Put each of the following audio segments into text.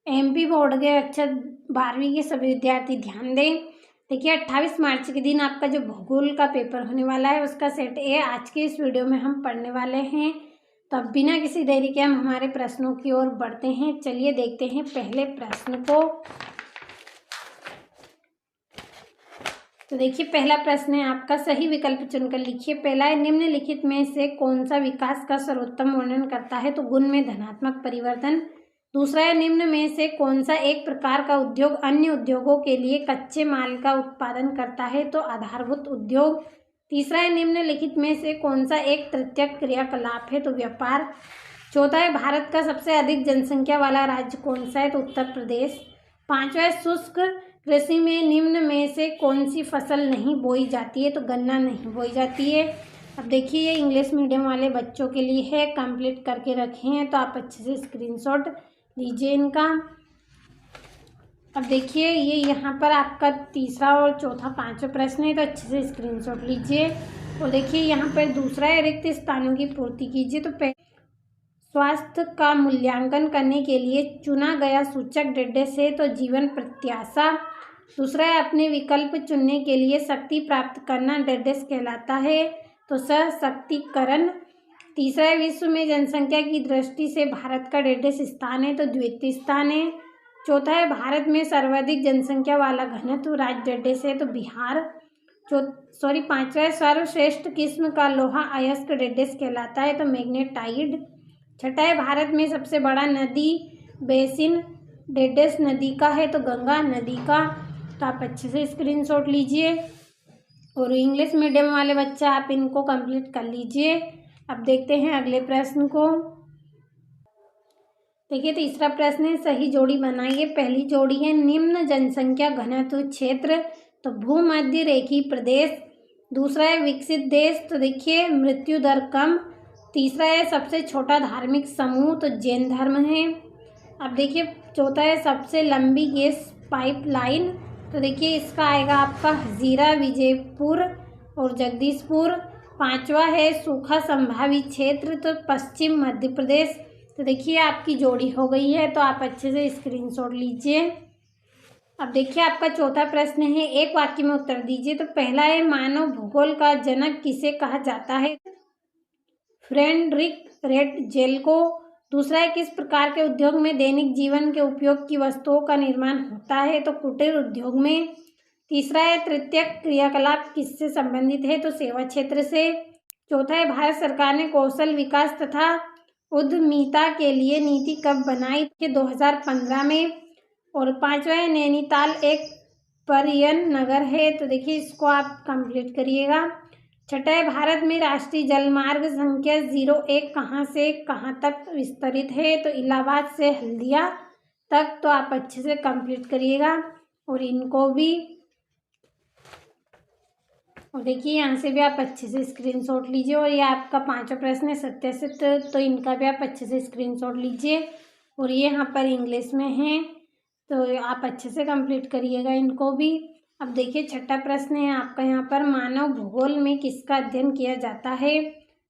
MP board के कक्षा 12वीं के सभी विद्यार्थी ध्यान दें। देखिए 28 मार्च के दिन आपका जो भूगोल का पेपर होने वाला है उसका सेट ए आज के इस वीडियो में हम पढ़ने वाले हैं। तो अब बिना किसी देरी के हम हमारे प्रश्नों की ओर बढ़ते हैं। चलिए देखते हैं पहले प्रश्न को। तो देखिए पहला प्रश्न है आपका, सही विकल्प चुनकर लिखिए। पहला है, निम्नलिखित में से कौन सा विकास का सर्वोत्तम वर्णन करता है? तो गुण में धनात्मक परिवर्तन। दूसरा है, निम्न में से कौन सा एक प्रकार का उद्योग अन्य उद्योगों के लिए कच्चे माल का उत्पादन करता है? तो आधारभूत उद्योग। तीसरा है, निम्नलिखित में से कौन सा एक तृतीयक क्रियाकलाप है? तो व्यापार। चौथा है, भारत का सबसे अधिक जनसंख्या वाला राज्य कौन सा है? तो उत्तर प्रदेश। पांचवा है, शुष्क कृषि में निम्न में से कौन सी फसल नहीं बोई जाती है? तो गन्ना नहीं बोई जाती है। अब देखिए ये इंग्लिश मीडियम वाले बच्चों के लिए है, कंप्लीट करके रखे हैं तो आप अच्छे से स्क्रीनशॉट लीजिए इनका। अब देखिए ये यहाँ पर आपका तीसरा और चौथा पांचवा प्रश्न है तो अच्छे से स्क्रीनशॉट लीजिए। और देखिए यहाँ पर दूसरा है, रिक्त स्थानों की पूर्ति कीजिए। तो स्वास्थ्य का मूल्यांकन करने के लिए चुना गया सूचक डेडेस है तो जीवन प्रत्याशा। दूसरा है, अपने विकल्प चुनने के लिए शक्ति प्राप्त करना डेडेस कहलाता है तो सशक्तिकरण। तीसरा है, विश्व में जनसंख्या की दृष्टि से भारत का डेडेस स्थान है तो द्वितीय स्थान है। चौथा है, भारत में सर्वाधिक जनसंख्या वाला घनत्व राज्य डेडेस है तो बिहार। पांचवा है, सर्वश्रेष्ठ किस्म का लोहा अयस्क डेडेस कहलाता है तो मैग्नेटाइट। छठा है, भारत में सबसे बड़ा नदी बेसिन डेडेस नदी का है तो गंगा नदी का। तो आप अच्छे से स्क्रीनशॉट लीजिए और इंग्लिश मीडियम वाले बच्चे आप इनको कंप्लीट कर लीजिए। अब देखते हैं अगले प्रश्न को। देखिए तीसरा प्रश्न है, सही जोड़ी बनाइए। पहली जोड़ी है, निम्न जनसंख्या घनत्व क्षेत्र तो भूमध्य रेखीय प्रदेश। दूसरा है, विकसित देश तो देखिए मृत्यु दर कम। तीसरा है, सबसे छोटा धार्मिक समूह तो जैन धर्म है। अब देखिए चौथा है, सबसे लंबी गैस पाइपलाइन तो देखिए इसका आएगा आपका हजीरा विजयपुर और जगदीशपुर। पांचवा है, सूखा संभावित क्षेत्र तो पश्चिम मध्य प्रदेश। तो देखिए आपकी जोड़ी हो गई है तो आप अच्छे से स्क्रीनशॉट लीजिए। अब देखिए आपका चौथा प्रश्न है, एक वाक्य में उत्तर दीजिए। तो पहला है, मानव भूगोल का जनक किसे कहा जाता है? फ्रेडरिक रेटजेल को। दूसरा है, किस प्रकार के उद्योग में दैनिक जीवन के उपयोग की वस्तुओं का निर्माण होता है? तो कुटीर उद्योग में। तीसरा है, तृतीयक क्रियाकलाप किससे संबंधित है? तो सेवा क्षेत्र से। चौथा है, भारत सरकार ने कौशल विकास तथा उद्यमिता के लिए नीति कब बनाई? कि 2015 में। और पांचवा है, नैनीताल एक पर्यटन नगर है तो देखिए इसको आप कंप्लीट करिएगा। छठा है, भारत में राष्ट्रीय जलमार्ग संख्या 01 कहाँ से कहाँ तक विस्तरित है? तो इलाहाबाद से हल्दिया तक। तो आप अच्छे से कंप्लीट करिएगा और इनको भी। और देखिए यहाँ से भी आप अच्छे से स्क्रीनशॉट लीजिए। और ये आपका पांचवा प्रश्न है सत्यासित तो इनका भी आप अच्छे से स्क्रीनशॉट लीजिए। और ये यहाँ पर इंग्लिश में है तो आप अच्छे से कंप्लीट करिएगा इनको भी। अब देखिए छठा प्रश्न है आपका यहाँ पर, मानव भूगोल में किसका अध्ययन किया जाता है?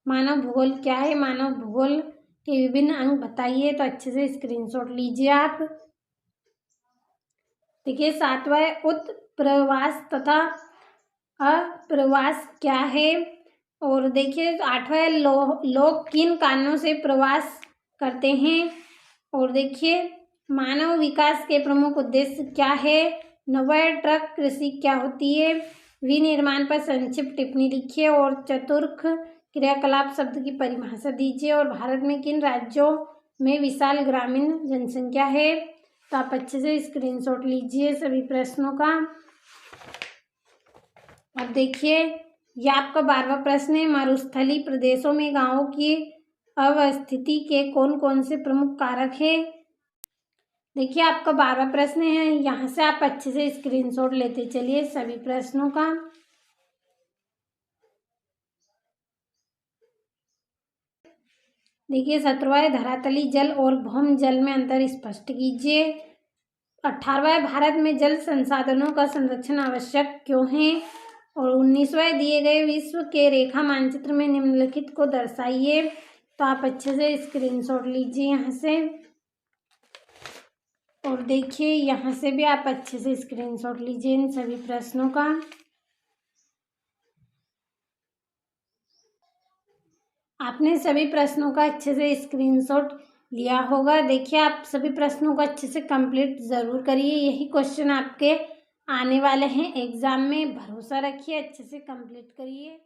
मानव भूगोल क्या है? मानव भूगोल के विभिन्न अंग बताइए। तो अच्छे से स्क्रीनशॉट लीजिए आप। देखिए सातवां है, उत्प्रवास तथा अप्रवास क्या है? और देखिए आठवां है, लोग किन कारणों से प्रवास करते हैं? और देखिए मानव विकास के प्रमुख उद्देश्य क्या है? नवा ट्रक कृषि क्या होती है? विनिर्माण पर संक्षिप्त टिप्पणी लिखिए। और चतुर्थ क्रियाकलाप शब्द की परिभाषा दीजिए। और भारत में किन राज्यों में विशाल ग्रामीण जनसंख्या है? तो आप अच्छे से स्क्रीनशॉट लीजिए सभी प्रश्नों का। अब देखिए यह आपका 12वां प्रश्न है, मरुस्थलीय प्रदेशों में गांवों की अवस्थिति के कौन कौन से प्रमुख कारक हैं? देखिए आपका 12वां प्रश्न है, यहाँ से आप अच्छे से स्क्रीनशॉट लेते चलिए सभी प्रश्नों का। देखिए 17वां है, धरातली जल और भौम जल में अंतर स्पष्ट कीजिए। 18वां है, भारत में जल संसाधनों का संरक्षण आवश्यक क्यों है? और 19वां है, दिए गए विश्व के रेखा मानचित्र में निम्नलिखित को दर्शाइए। तो आप अच्छे से स्क्रीनशॉट लीजिए यहाँ से। और देखिए यहाँ से भी आप अच्छे से स्क्रीनशॉट लीजिए इन सभी प्रश्नों का। आपने सभी प्रश्नों का अच्छे से स्क्रीनशॉट लिया होगा। देखिए आप सभी प्रश्नों को अच्छे से कंप्लीट ज़रूर करिए, यही क्वेश्चन आपके आने वाले हैं एग्ज़ाम में। भरोसा रखिए, अच्छे से कंप्लीट करिए।